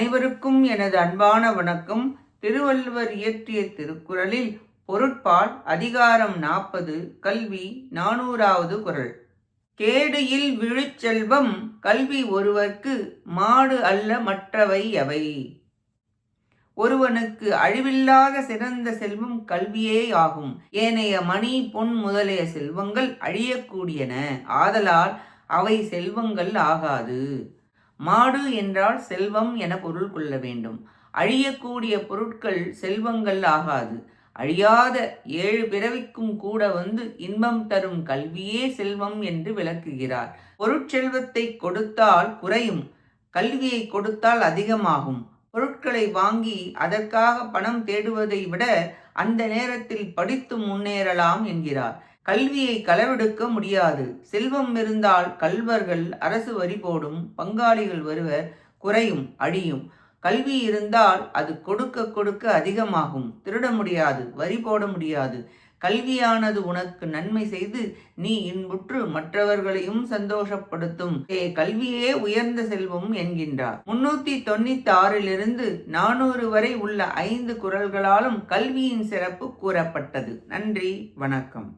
அனைவருக்கும் எனது அன்பான வணக்கம். திருவள்ளுவர் இயற்றிய திருக்குறளில் பொருட்பால் அதிகாரம் 40 கல்வி 400வது குறள். கேடு இல் விழுச்செல்வம் கல்வி ஒருவர்க்கு மாடு அல்ல மற்றவை எவை. ஒருவனுக்கு அழிவில்லாத சிறந்த செல்வம் கல்வியே ஆகும். ஏனைய மணி பொன் முதலிய செல்வங்கள் அழியக்கூடியன, ஆதலால் அவை செல்வங்கள் ஆகாது. மாடு என்றால் செல்வம் என பொருள் கொள்ள வேண்டும். அழியக்கூடிய பொருட்கள் செல்வங்கள் ஆகாது. அழியாத 7 பிறவிக்கும் கூட வந்து இன்பம் தரும் கல்வியே செல்வம் என்று விளக்குகிறார். பொருட்செல்வத்தை கொடுத்தால் குறையும், கல்வியை கொடுத்தால் அதிகமாகும். பொருட்களை வாங்கி அதற்காக பணம் தேடுவதை விட அந்த நேரத்தில் படித்து முன்னேறலாம் என்கிறார். கல்வியை களவெடுக்க முடியாது. செல்வம் இருந்தால் கள்வர்கள் அரசு வரி போடும், பங்காளிகள் வருவர், குறையும், அழியும். கல்வி இருந்தால் அது கொடுக்க கொடுக்க அதிகமாகும். திருட முடியாது, வரி போட முடியாது. கல்வியானது உனக்கு நன்மை செய்து நீ இன்புற்று மற்றவர்களையும் சந்தோஷப்படுத்தும். கல்வியே உயர்ந்த செல்வம் என்கின்றார். 396 400 வரை உள்ள 5 குறள்களாலும் கல்வியின் சிறப்பு கூறப்பட்டது. நன்றி, வணக்கம்.